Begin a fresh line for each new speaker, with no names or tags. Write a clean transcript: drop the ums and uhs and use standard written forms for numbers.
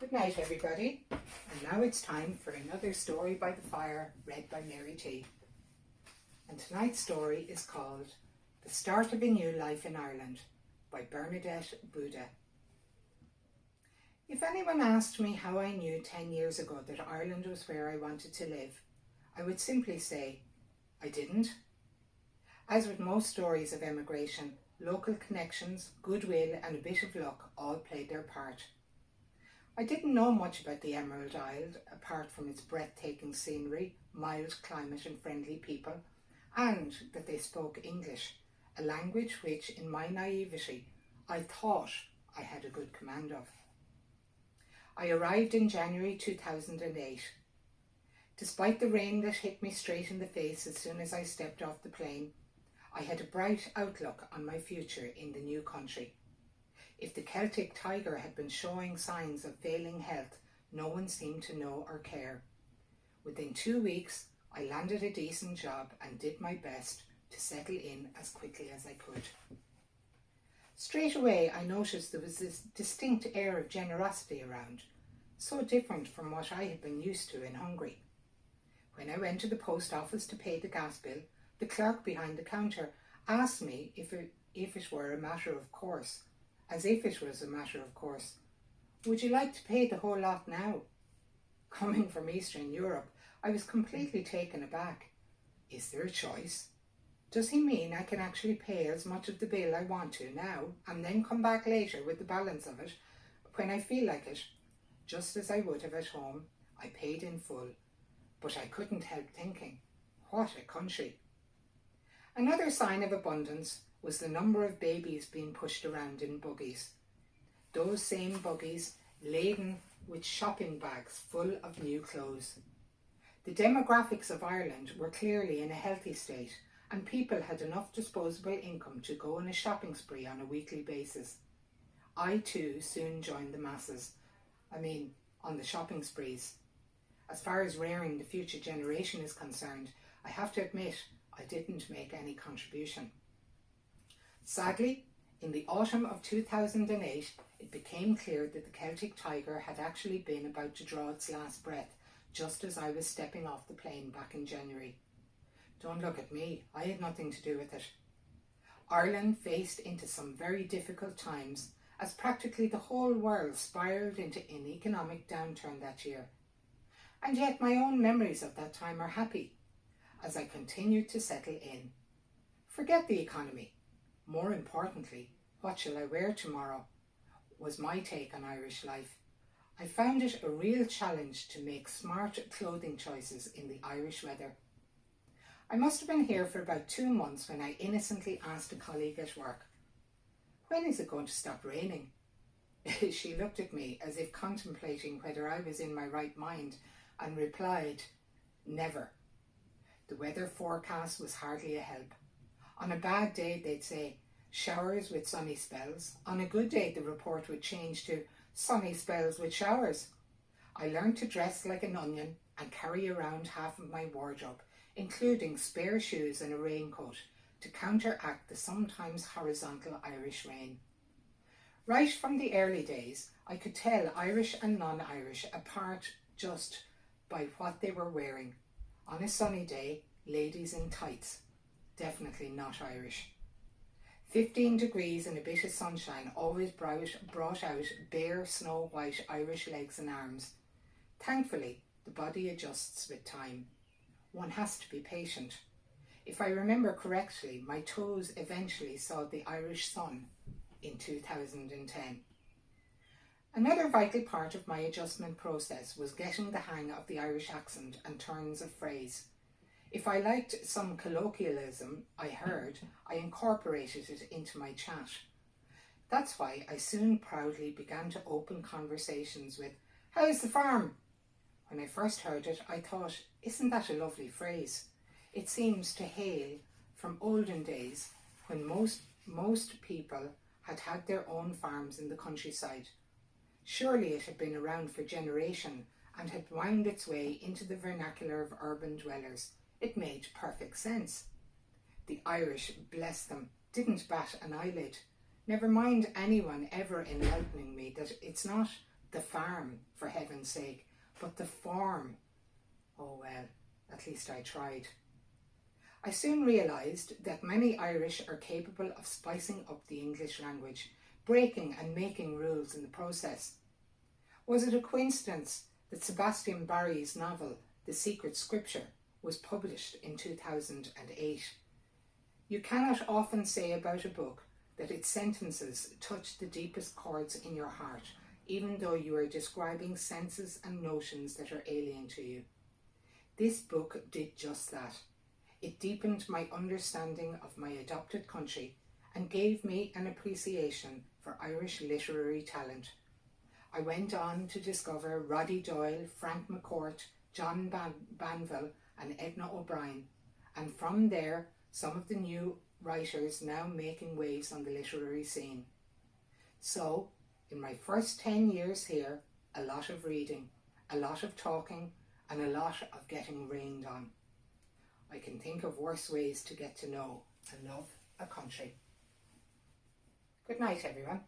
Good night, everybody. And now it's time for another story by the fire, read by Mary T. And tonight's story is called The Start of a New Life in Ireland by Bernadette Buda. If anyone asked me how I knew 10 years ago that Ireland was where I wanted to live, I would simply say, I didn't. As with most stories of emigration, local connections, goodwill and a bit of luck all played their part. I didn't know much about the Emerald Isle, apart from its breathtaking scenery, mild climate and friendly people, and that they spoke English, a language which, in my naivety, I thought I had a good command of. I arrived in January 2008. Despite the rain that hit me straight in the face as soon as I stepped off the plane, I had a bright outlook on my future in the new country. If the Celtic tiger had been showing signs of failing health, no one seemed to know or care. Within 2 weeks, I landed a decent job and did my best to settle in as quickly as I could. Straight away, I noticed there was this distinct air of generosity around, so different from what I had been used to in Hungary. When I went to the post office to pay the gas bill, the clerk behind the counter asked me if it were a matter of course, as if it was a matter of course. Would you like to pay the whole lot now? Coming from Eastern Europe, I was completely taken aback. Is there a choice? Does he mean I can actually pay as much of the bill I want to now and then come back later with the balance of it when I feel like it? Just as I would have at home, I paid in full, but I couldn't help thinking, what a country. Another sign of abundance was the number of babies being pushed around in buggies. Those same buggies laden with shopping bags full of new clothes. The demographics of Ireland were clearly in a healthy state, and people had enough disposable income to go on a shopping spree on a weekly basis. I too soon joined the masses. On the shopping sprees. As far as rearing the future generation is concerned, I have to admit I didn't make any contribution. Sadly, in the autumn of 2008, it became clear that the Celtic tiger had actually been about to draw its last breath, just as I was stepping off the plane back in January. Don't look at me, I had nothing to do with it. Ireland faced into some very difficult times, as practically the whole world spiralled into an economic downturn that year. And yet my own memories of that time are happy, as I continued to settle in. Forget the economy. More importantly, what shall I wear tomorrow? Was my take on Irish life. I found it a real challenge to make smart clothing choices in the Irish weather. I must have been here for about 2 months when I innocently asked a colleague at work, when is it going to stop raining? She looked at me as if contemplating whether I was in my right mind and replied, never. The weather forecast was hardly a help. On a bad day, they'd say, showers with sunny spells. On a good day, the report would change to sunny spells with showers. I learned to dress like an onion and carry around half of my wardrobe, including spare shoes and a raincoat, to counteract the sometimes horizontal Irish rain. Right from the early days, I could tell Irish and non-Irish apart just by what they were wearing. On a sunny day, ladies in tights. Definitely not Irish. 15 degrees and a bit of sunshine always brought out bare snow-white Irish legs and arms. Thankfully, the body adjusts with time. One has to be patient. If I remember correctly, my toes eventually saw the Irish sun in 2010. Another vital part of my adjustment process was getting the hang of the Irish accent and turns of phrase. If I liked some colloquialism I heard, I incorporated it into my chat. That's why I soon proudly began to open conversations with, "How's the farm?" When I first heard it, I thought, isn't that a lovely phrase? It seems to hail from olden days when most people had had their own farms in the countryside. Surely it had been around for generations and had wound its way into the vernacular of urban dwellers. It made perfect sense. The Irish, bless them, didn't bat an eyelid. Never mind anyone ever enlightening me that it's not the farm, for heaven's sake, but the form. Oh well, at least I tried. I soon realised that many Irish are capable of spicing up the English language, breaking and making rules in the process. Was it a coincidence that Sebastian Barry's novel, The Secret Scripture, was published in 2008? You cannot often say about a book that its sentences touch the deepest chords in your heart, even though you are describing senses and notions that are alien to you. This book did just that. It deepened my understanding of my adopted country and gave me an appreciation for Irish literary talent. I went on to discover Roddy Doyle, Frank McCourt, John Banville and Edna O'Brien, and from there some of the new writers now making waves on the literary scene. So, in my first 10 years here, a lot of reading, a lot of talking, and a lot of getting rained on. I can think of worse ways to get to know and love a country. Good night, everyone.